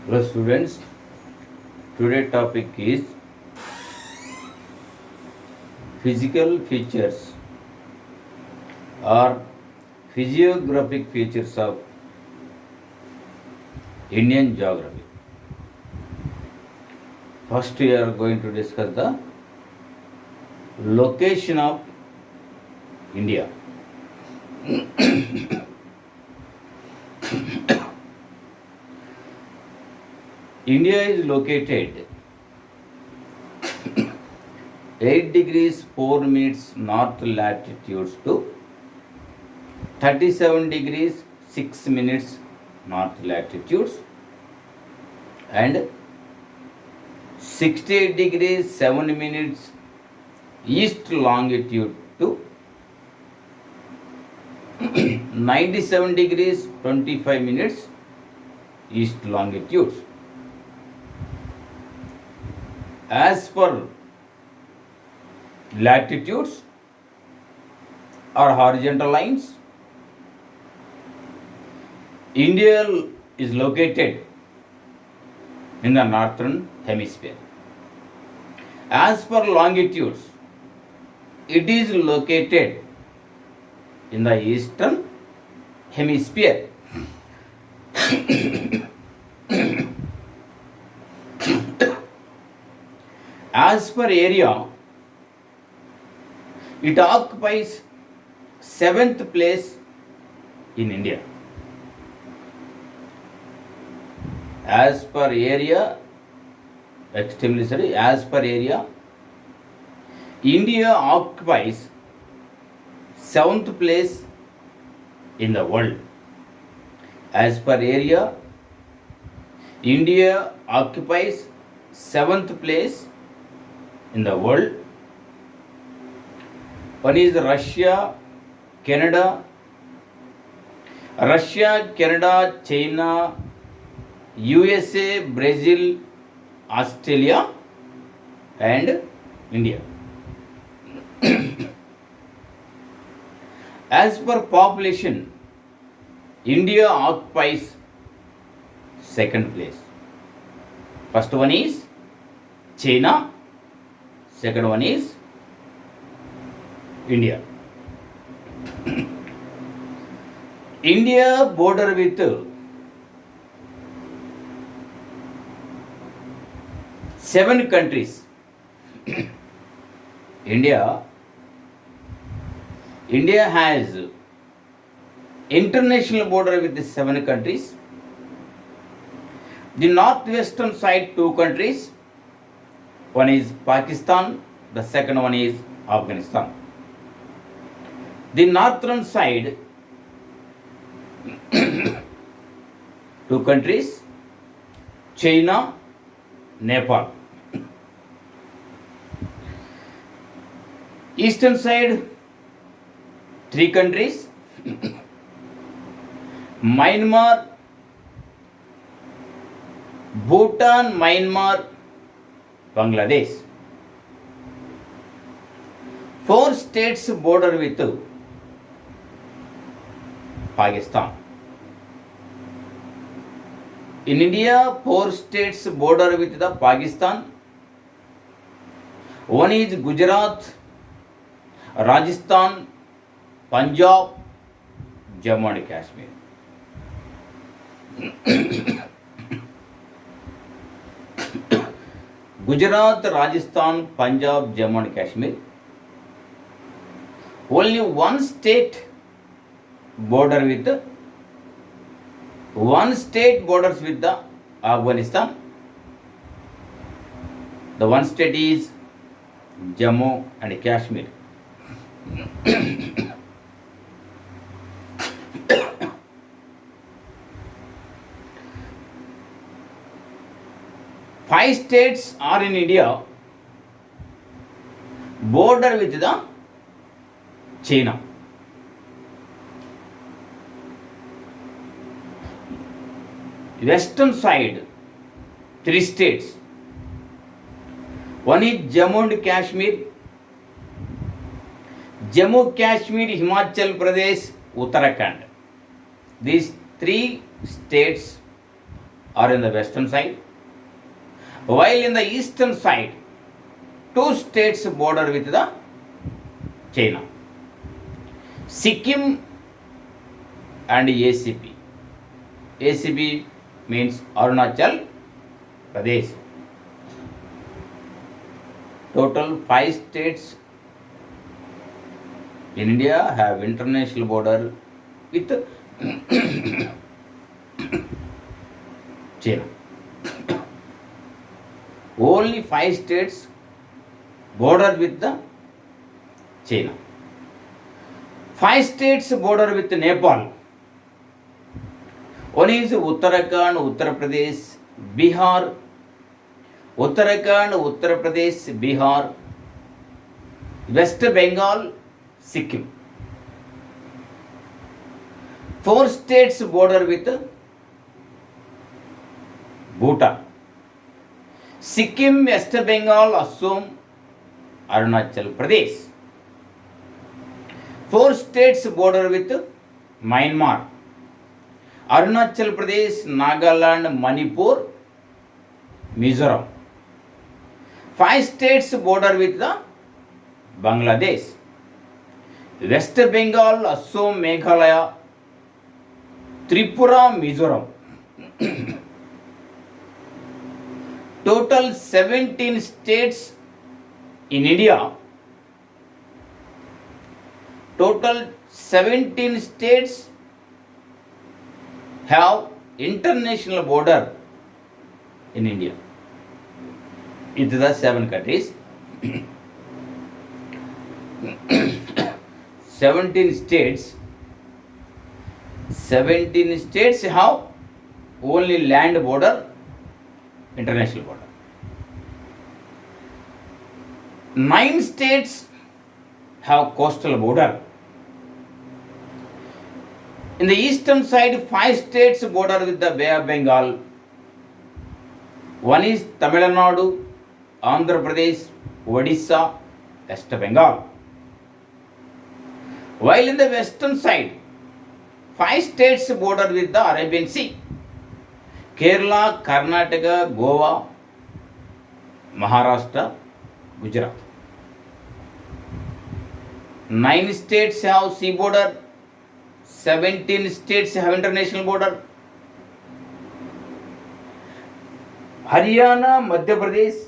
Hello students, today topic is physical features or physiographic features of Indian geography. First we are going to discuss the location of India. India is located 8 degrees 4 minutes north latitude to 37 degrees 6 minutes north latitudes and 68 degrees 7 minutes east longitude to 97 degrees 25 minutes east longitudes. As per latitudes or horizontal lines, India is located in the northern hemisphere. As per longitudes, it is located in the eastern hemisphere. As per area, it occupies 7th place in India. As per area, extremely sorry, as per area, India occupies 7th place in the world. As per area, India occupies 7th place in the world. One is Russia, Canada, China, USA, Brazil, Australia, and India. As per population, India occupies 2nd place. First one is China, second one is India. India border with 7 countries. India has international border with 7 countries. The northwestern side 2 countries. One is Pakistan, the second one is Afghanistan. The northern side 2 countries, China, Nepal. Eastern side 3 countries, Myanmar, Bhutan, Myanmar, Bangladesh. 4 states border with Pakistan. In India, 4 states border with the Pakistan. One is Gujarat, Rajasthan, Punjab, Jammu and Kashmir. Gujarat, Rajasthan, Punjab, Jammu and Kashmir. Only one state borders with the Afghanistan. The one state is Jammu and Kashmir. Five states are in India border with the China. Western side 3 states. One is Jammu and Kashmir, Himachal Pradesh, Uttarakhand. These 3 states or in the western side, while in the eastern side, two states border with the China, Sikkim and ACP. ACP means Arunachal Pradesh. Total 5 states in India have international border with China. Only 5 states border with the China. 5 states border with Nepal. One is Uttarakhand, Uttar Pradesh, Bihar. Uttarakhand, Uttar Pradesh, Bihar, West Bengal, Sikkim. 4 states border with Bhutan. Sikkim, West Bengal, Assam, Arunachal Pradesh. 4 states border with Myanmar. Arunachal Pradesh, Nagaland, Manipur, Mizoram. 5 states border with the Bangladesh. West Bengal, Assam, Meghalaya, Tripura, Mizoram. Total 17 states in India. Total 17 states have international border in India. It is the 7 countries. 17 states. 17 states have only land border, international border. 9 states have coastal border. In the eastern side, 5 states border with the Bay of Bengal. One is Tamil Nadu, Andhra Pradesh, Odisha, West Bengal. While in the western side, 5 states border with the Arabian Sea. Kerala, Karnataka, Goa, Maharashtra, Gujarat. 9 states have sea border. 17 states have international border. Haryana, Madhya Pradesh,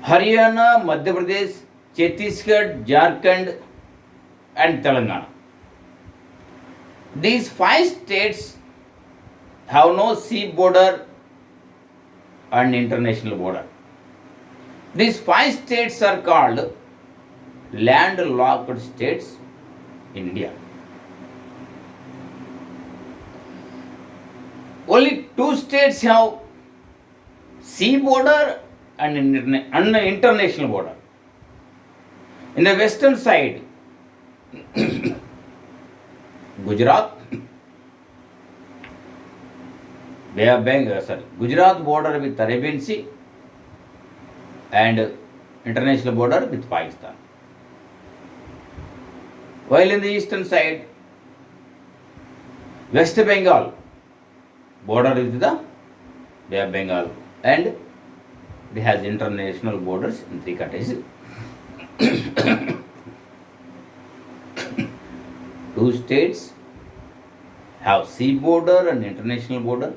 Haryana, Madhya Pradesh, Chhattisgarh, Jharkhand, and Telangana. These 5 states have no sea border and international border. These 5 states are called landlocked states in India. Only 2 states have sea border and international border. In the western side, Gujarat, Bay of Bengal, Gujarat border with Arabian Sea and international border with Pakistan. While in the eastern side, West Bengal border with the Bay of Bengal and it has international borders in 3 countries. 2 states have sea border and international border.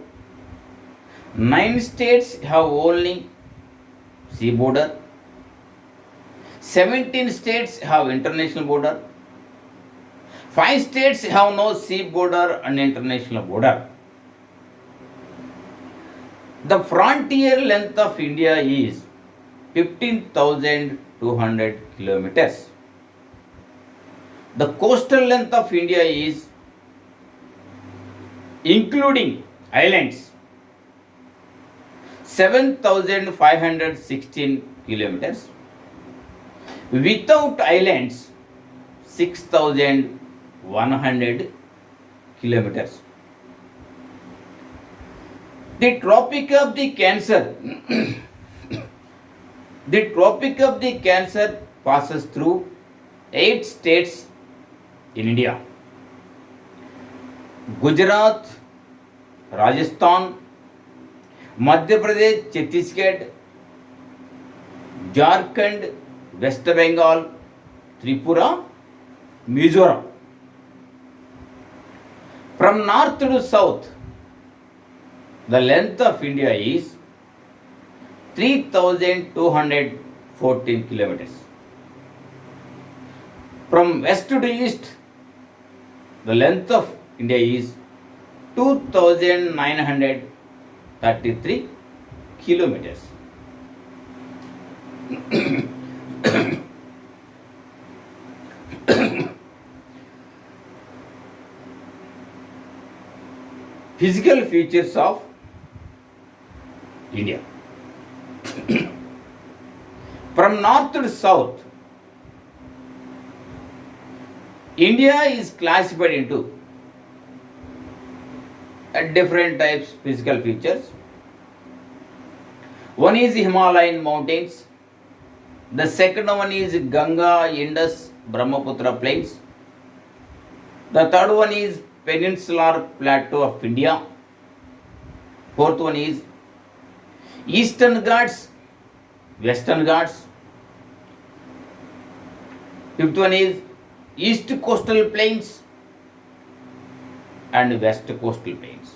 9 states have only sea border. 17 states have international border. 5 states have no sea border and international border. The frontier length of India is 15,200 kilometers. The coastal length of India is, including islands, 7,516 kilometers. Without islands, 6,100 kilometers. The Tropic of the Cancer, the Tropic of the Cancer passes through 8 states in India. Gujarat, Rajasthan, Madhya Pradesh, Chhattisgarh, Jharkhand, West Bengal, Tripura, Mizoram. From north to south, the length of India is 3,214 kilometers. From west to east, the length of India is 2,933 kilometers. Physical features of India. From north to south, India is classified into different types physical features. One is Himalayan mountains. The second one is Ganga, Indus, Brahmaputra plains. The third one is peninsular plateau of India. Fourth one is Eastern Ghats, Western Ghats. Fifth one is East coastal plains and West coastal plains.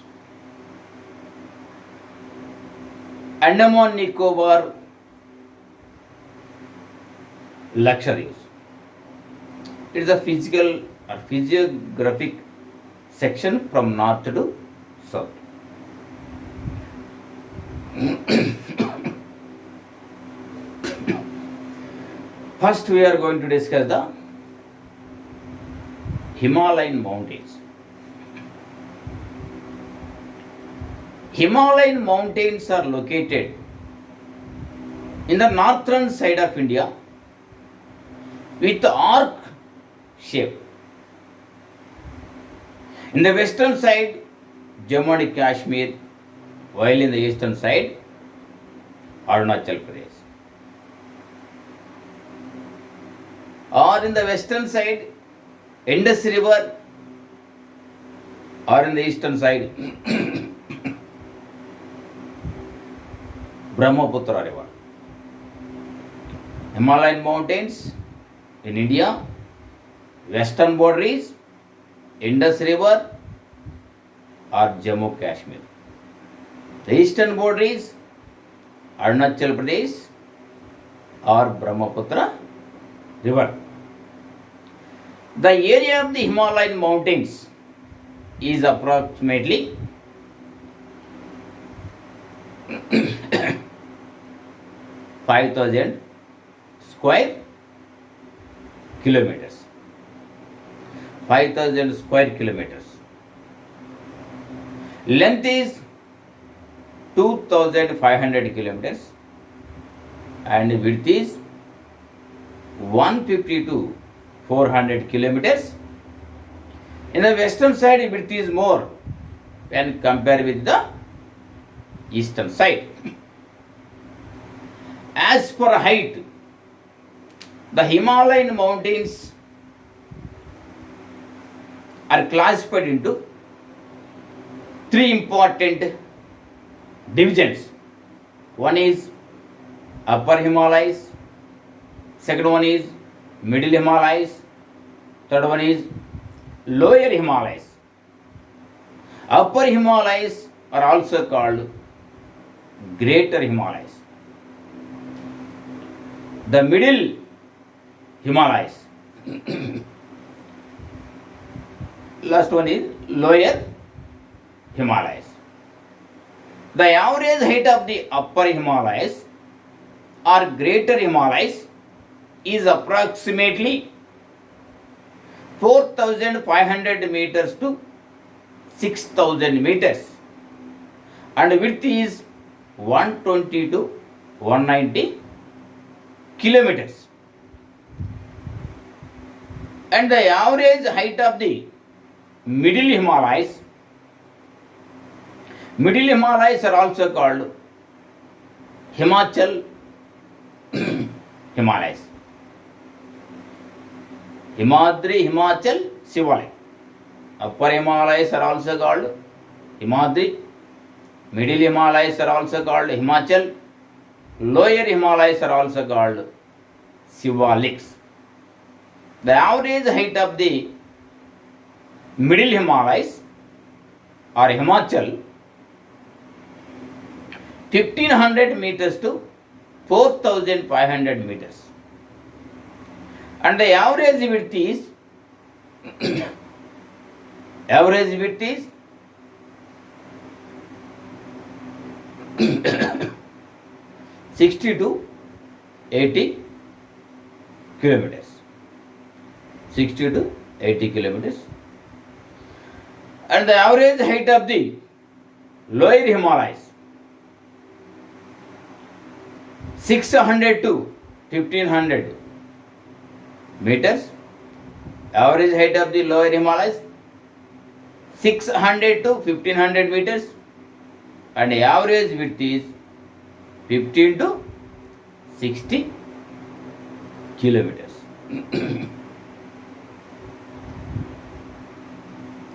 Andaman Nicobar Lakshadweep. It is a physical or physiographic section from north to south. First, we are going to discuss the Himalayan mountains. Himalayan mountains are located in the northern side of India with arc shape. In the western side, Jammu and Kashmir, while in the eastern side, Arunachal Pradesh. Or in the western side, Indus River, or in the eastern side, Brahmaputra River. Himalayan mountains in India, western border is Indus River or Jammu Kashmir. The eastern border is Arunachal Pradesh or Brahmaputra River. The area of the Himalayan mountains is approximately 5,000 square kilometers. 5,000 square kilometers. Length is 2,500 kilometers and width is 150 to 400 kilometers. In the western side, width is more when compared with the eastern side. As per height, the Himalayan mountains are classified into three important divisions. One is Upper Himalayas, second one is Middle Himalayas, third one is Lower Himalayas. Upper Himalayas are also called Greater Himalayas. The Middle Himalayas. Last one is Lower Himalayas. The average height of the Upper Himalayas or Greater Himalayas is approximately 4,500 meters to 6,000 meters and width is 120 to 190 kilometers. And the average height of the Middle Himalayas are also called Himachal Himalayas. Himadri, Himachal, Shivalaya. Upper Himalayas are also called Himadri. Middle Himalayas are also called Himachal. Lower Himalayas are also called Shivaliks. The average height of the Middle Himalayas or Himachal 1500 meters to 4500 meters, and the average width is average width is 60 to 80 kilometers. 60 to 80 kilometers. And the average height of the lower Himalayas 600 to 1500 meters. Average height of the lower Himalayas 600 to 1500 meters, and the average width is 15 to 60 kilometers.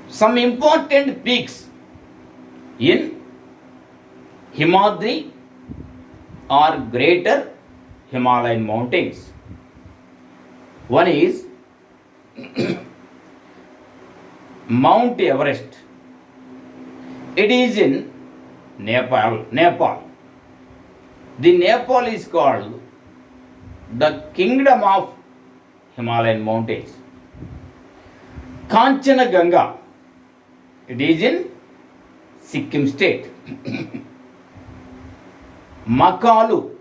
Some important peaks in Himadri or Greater Himalayan mountains. One is Mount Everest. It is in Nepal. The Nepal is called the Kingdom of Himalayan mountains. Kanchenjunga. It is in Sikkim state. Makalu.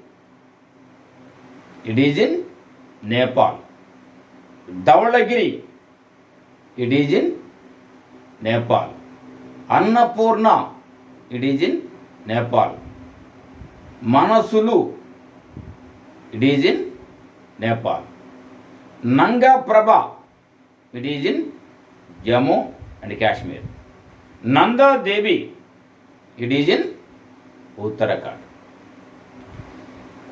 It is in Nepal. Dhaulagiri. It is in Nepal. Annapurna. It is in Nepal. Manasulu. It is in Nepal. Nanga Prabha. It is in Jammu and Kashmir. Nanda Devi. It is in Uttarakhand.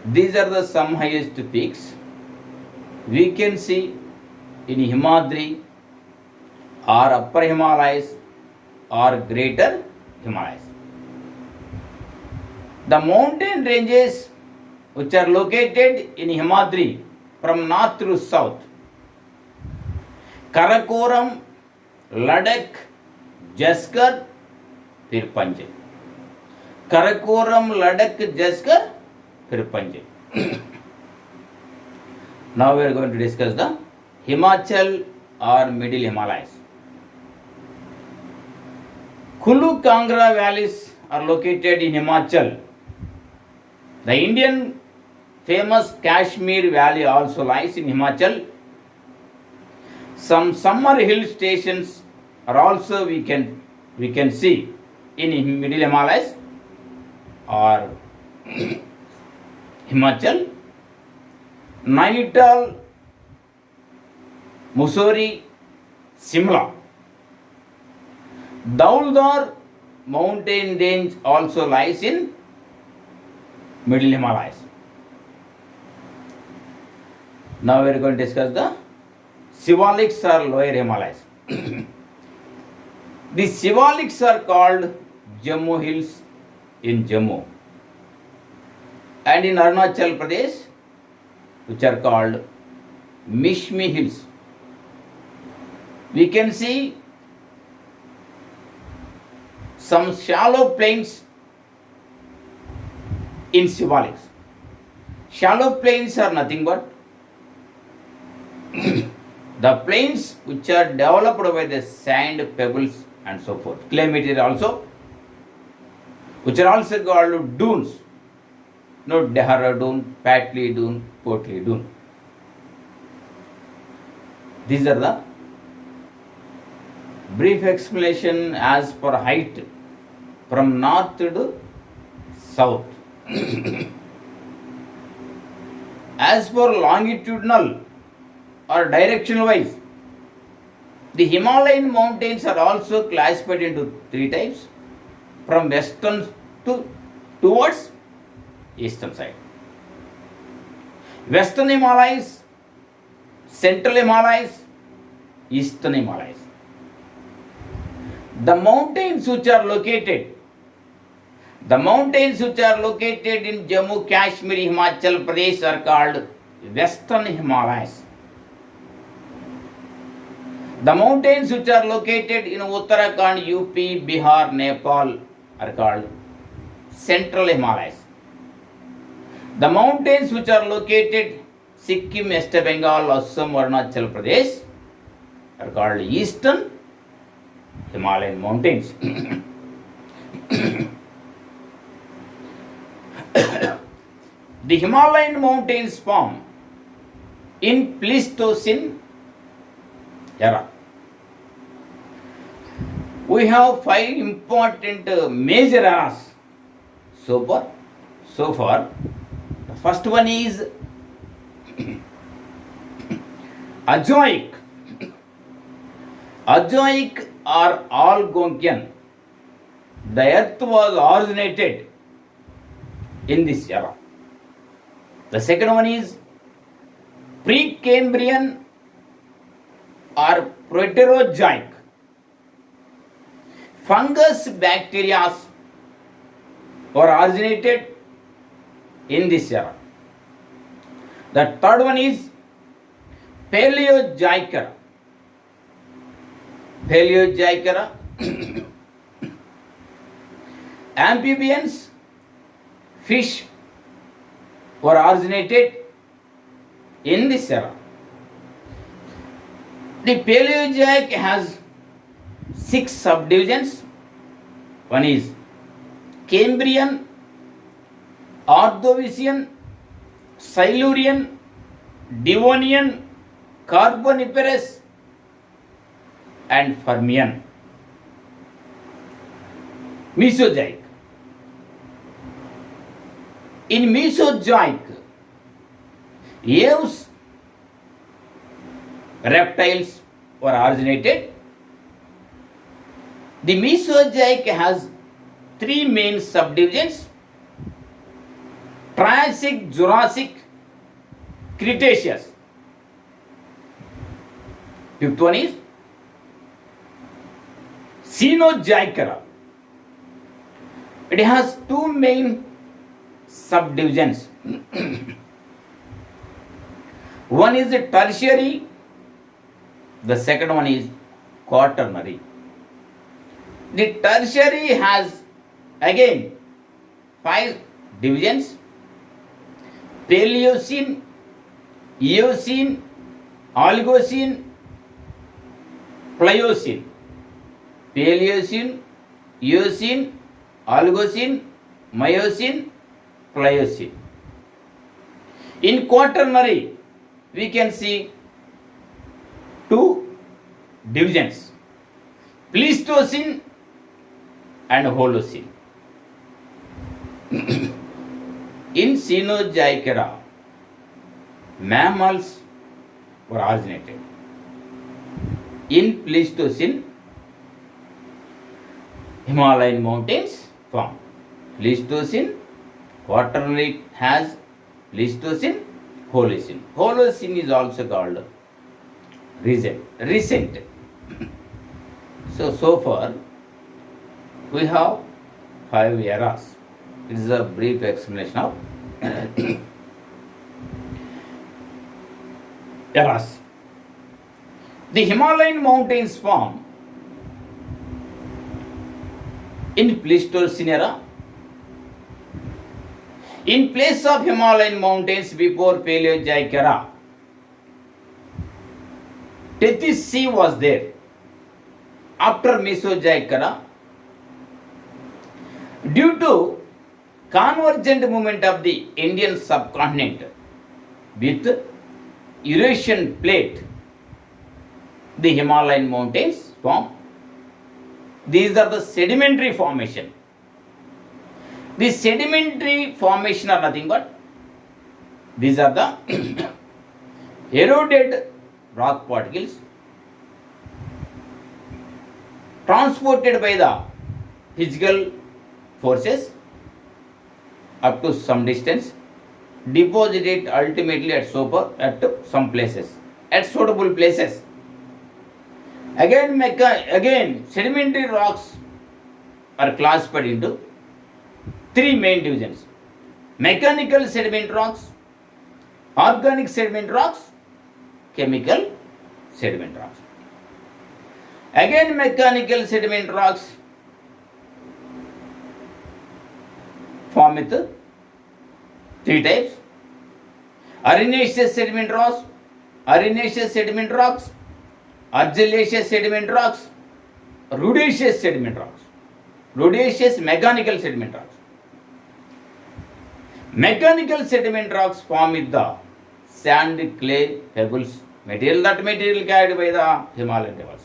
These are the some highest peaks we can see in Himadri or Upper Himalayas or Greater Himalayas. The mountain ranges which are located in Himadri from north to south: Karakoram, Ladakh, Jaskar, फिर पंजे. Karakoram, Ladakh, Jaskar, फिर पंजे. Now we are going to discuss the Himachal or Middle Himalayas. Kulu Kangra valleys are located in Himachal. The Indian famous Kashmir valley also lies in Himachal. Some summer hill stations are also we can see in Middle Himalayas or Himachal. Nainital, Mussoorie, Simla. Dhauldar mountain range also lies in Middle Himalayas. Now we are going to discuss the Shivaliks or Lower Himalayas. The Shivaliks are called Jammu Hills in Jammu, and in Arunachal Pradesh, which are called Mishmi Hills. We can see some shallow plains in Shivaliks. Shallow plains are nothing but the plains which are developed by the sand, pebbles and so forth. Clay material also, which are also called dunes. No, Dehradun, Patli Dune, Potli Dune. These are the brief explanation as per height from north to south. As per longitudinal or directional wise, the Himalayan mountains are also classified into three types: from western towards eastern side. Western Himalayas, Central Himalayas, Eastern Himalayas. The mountains which are located in Jammu, Kashmir, Himachal Pradesh are called Western Himalayas. The mountains which are located in Uttarakhand, UP, Bihar, Nepal are called Central Himalayas. The mountains which are located Sikkim, West Bengal, Assam, Arunachal Pradesh are called Eastern Himalayan mountains. The Himalayan mountains form in Pleistocene era. We have 5 important major eras so far. The first one is Ajoic. Ajoic or Algonquian. The earth was originated in this era. The second one is Precambrian or Proterozoic. Fungus bacteria were originated in this era. The third one is Paleozoic era. Paleozoic era. Amphibians, fish were originated in this era. The Paleozoic has 6 subdivisions. One is Cambrian, Ordovician, Silurian, Devonian, Carboniferous, and Permian. Mesozoic. In Mesozoic, aves, reptiles were originated. The Mesozoic has 3 main subdivisions: Triassic, Jurassic, Cretaceous. Fifth one is Cenozoic era. It has 2 main subdivisions. One is the tertiary, the second one is quaternary. The tertiary has again 5 divisions: Paleocene, Eocene, Oligocene, Pliocene. Paleocene, Eocene, Oligocene, Miocene, Pliocene. In quaternary, we can see 2 divisions: Pleistocene and Holocene. In Cenozoic era, mammals were originated. In Pleistocene, Himalayan mountains formed. Pleistocene, quaternary has Pleistocene, Holocene. Holocene is also called recent. So far we have 5 eras. It is a brief explanation of eras. The Himalayan mountains form in Pleistocene era. In place of Himalayan mountains before Paleozoic era, Tethys Sea was there. After Mesozoic era, due to convergent movement of the Indian subcontinent with Eurasian plate, the Himalayan mountains form. These are the sedimentary formation. The sedimentary formation are nothing but these are the eroded rock particles transported by the physical forces up to some distance, deposited ultimately at some places, at suitable places. Again, sedimentary rocks are classified into three main divisions: mechanical sediment rocks, organic sediment rocks, chemical sediment rocks. Again, mechanical sediment rocks form with three types: arenaceous sediment rocks, argillaceous sediment rocks, rudiaceous sediment rocks. Rudiaceous mechanical sediment rocks. Mechanical sediment rocks form with the sand, clay, pebbles, material carried by the Himalayan rivers.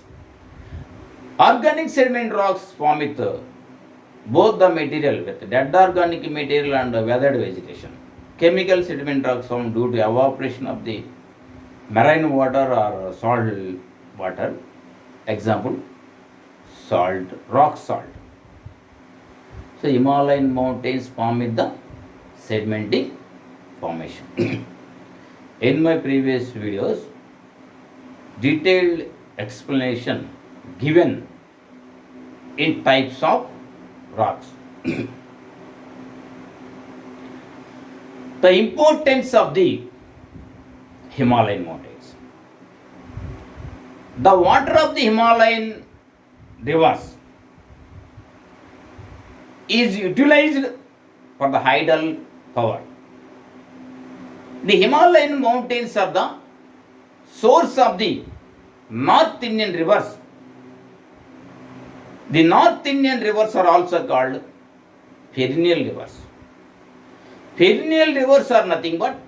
Organic sediment rocks form with both the material with dead organic material and weathered vegetation. Chemical sediment rocks form due to evaporation of the marine water or salt water. Example, rock salt. So Himalayan mountains form with the sedimentary formation. In my previous videos, detailed explanation given in types of rocks. The importance of the Himalayan mountains. The water of the Himalayan rivers is utilized for the hydel power. The Himalayan mountains are the source of the North Indian rivers. The North Indian rivers are also called perennial rivers. Perennial rivers are nothing but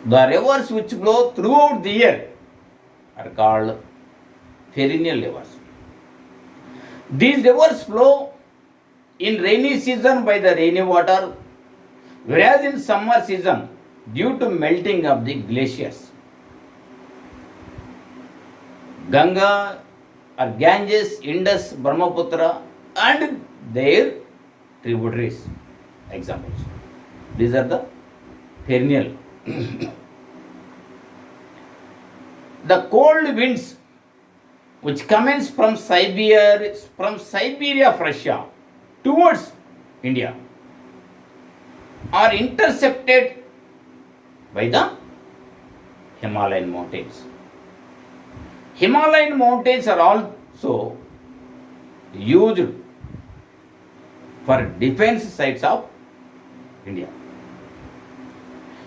the rivers which flow throughout the year are called perennial rivers. These rivers flow in rainy season by the rainy water, whereas in summer season due to melting of the glaciers. Ganga or Ganges, Indus, Brahmaputra and their tributaries. Examples. These are the perennial. The cold winds which commence from Siberia of Russia towards India are intercepted by the Himalayan mountains. Himalayan mountains are also used for defense sites of India.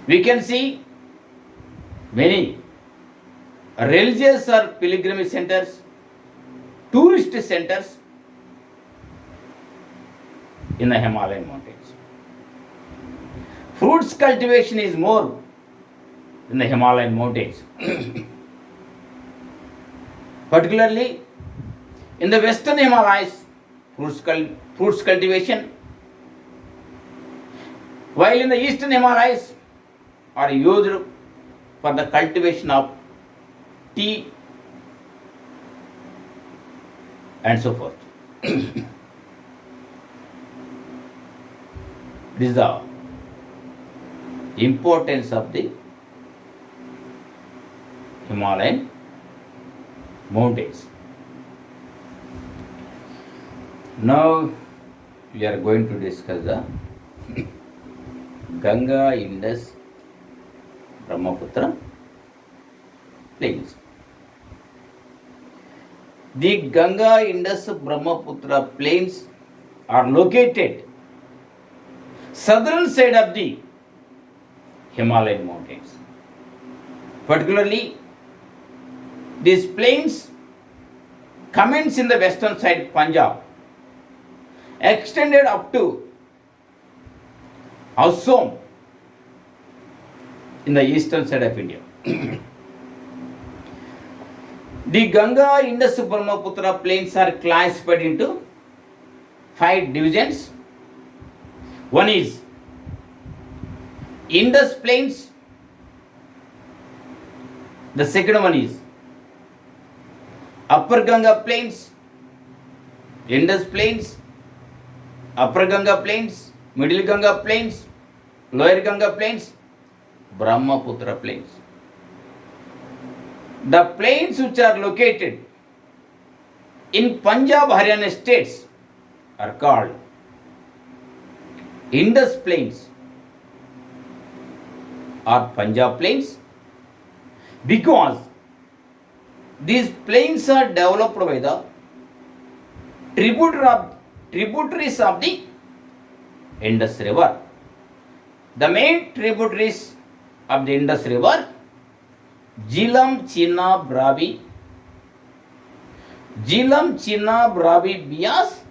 We can see many religious or pilgrimage centers, tourist centers in the Himalayan mountains. Fruits cultivation is more in the Himalayan mountains. Particularly in the western Himalayas, fruits cultivation, while in the eastern Himalayas are used for the cultivation of tea and so forth. This is the importance of the Himalayan mountains. Now we are going to discuss the Ganga, Indus, Brahmaputra plains. The Ganga, Indus, Brahmaputra plains are located southern side of the Himalayan mountains. Particularly, these plains commence in the western side Punjab, extended up to Assam in the eastern side of India. The Ganga, Indus, Brahmaputra plains are classified into 5 divisions. One is Indus plains. The second one is Upper Ganga plains, Indus plains, Upper Ganga plains, Middle Ganga plains, Lower Ganga plains, Brahmaputra plains. The plains which are located in Punjab, Haryana states are called Indus Plains or Punjab Plains because these plains are developed by the tributaries of the Indus River. The main tributaries of the Indus River, Jhelum, Chenab, Ravi, Bias,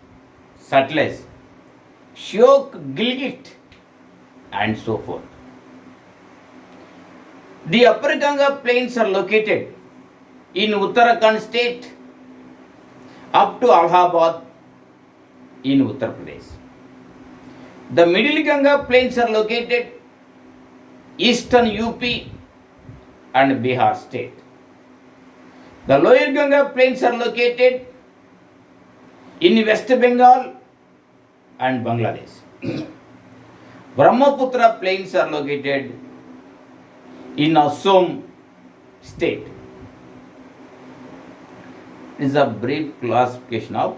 Satluj, Shyok, Gilgit, and so forth. The Upper Ganga plains are located in Uttarakhand state up to Allahabad in Uttar Pradesh. The Middle Ganga plains are located eastern UP and Bihar state. The Lower Ganga plains are located in West Bengal and Bangladesh. Brahmaputra plains are located in Assam state. This is a brief classification of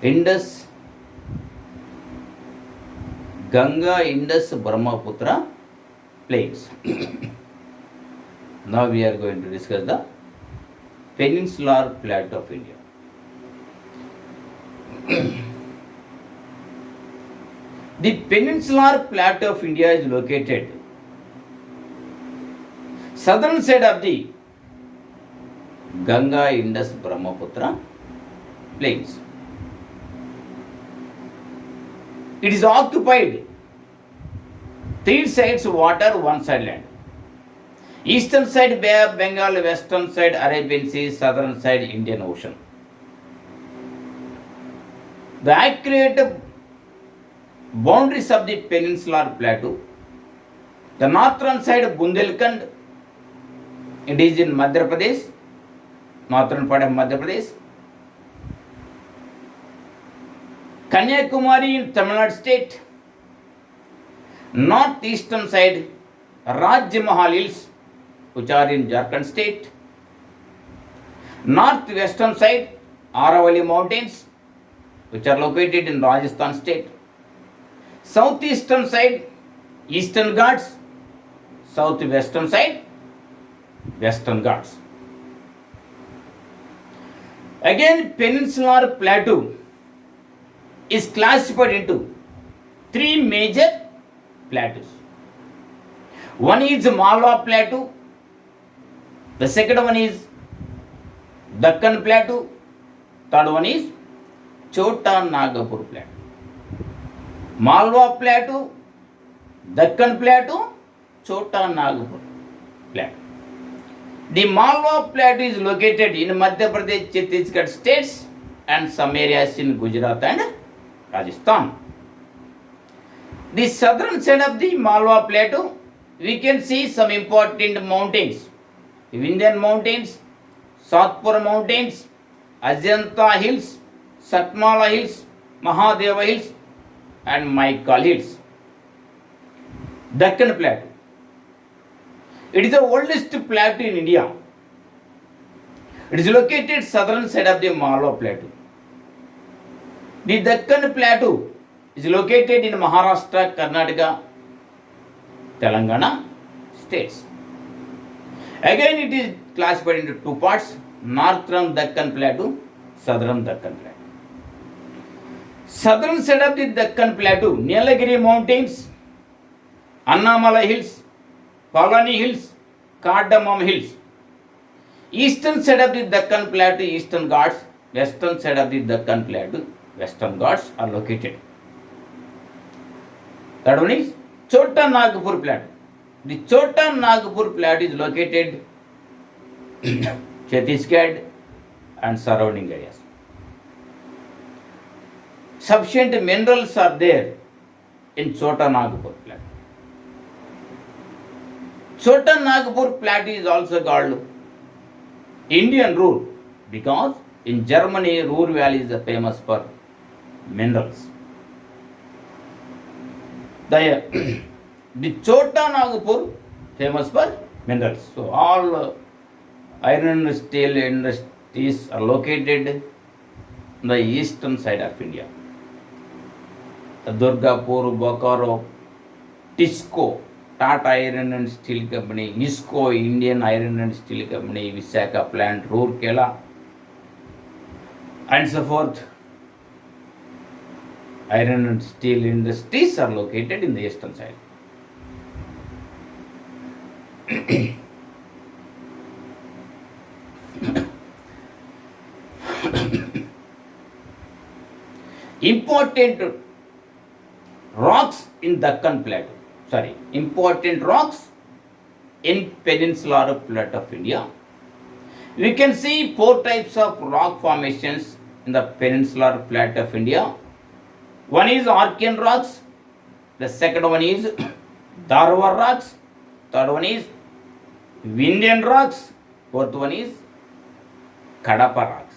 Indus, Ganga, Indus, Brahmaputra plains. Now we are going to discuss the peninsular plateau of India. The peninsular plateau of India is located southern side of the Ganga, Indus, Brahmaputra plains. It is occupied three sides water, one side land. Eastern side Bay of Bengal, western side Arabian Sea, southern side Indian Ocean. The accurate boundaries of the peninsular plateau. The northern side Bundelkhand, it is in Madhya Pradesh, northern part of Madhya Pradesh. Kanyakumari in Tamil Nadu state. Northeastern side Rajmahal Hills, which are in Jharkhand state. Northwestern side Aravalli Mountains, which are located in Rajasthan state. Southeastern side Eastern Ghats, southwestern side Western Ghats. Again, peninsular plateau is classified into three major plateaus. One is Malwa plateau, the second one is Deccan plateau, third one is Chota Nagpur plateau. Malwa plateau, Deccan plateau, Chota Nagpur plateau. The Malwa plateau is located in Madhya Pradesh, Chhattisgarh states and some areas in Gujarat and Rajasthan. The southern side of the Malwa plateau, we can see some important mountains. Vindhyan mountains, Satpura mountains, Ajanta hills, Satmala hills, Mahadeva hills and Maikal hills. Deccan plateau. It is the oldest plateau in India. It is located southern side of the Malwa plateau. The Deccan plateau is located in Maharashtra, Karnataka, Telangana states. Again, it is classified into two parts, northern Deccan plateau, southern Deccan plateau. Southern side of the Deccan plateau, Nilagiri mountains, Annamala hills, Palani hills, Cardamom hills. Eastern side of the Deccan plateau, Eastern Ghats, western side of the Deccan plateau, Western Ghats are located. That one is Chota Nagpur plateau. The Chota Nagpur plateau is located in Chhattisgarh and surrounding areas. Sufficient minerals are there in Chota Nagpur plateau. Chota Nagpur plateau is also called Indian Ruhr because in Germany, Ruhr Valley is famous for minerals. The Chota Nagpur famous for minerals. So all iron and steel industries are located on the eastern side of India. The Durgapur, Bokaro, TISCO, Tata Iron and Steel Company, ISCO, Indian Iron and Steel Company, Visakha plant, Rourkela, and so forth. Iron and steel industries are located in the eastern side. Important rocks in Deccan Plateau. Important rocks in peninsular plateau of India. We can see four types of rock formations in the peninsular plateau of India. One is Archean rocks, the second one is Dharwar rocks, third one is Vindhyan rocks, fourth one is Kadapa rocks.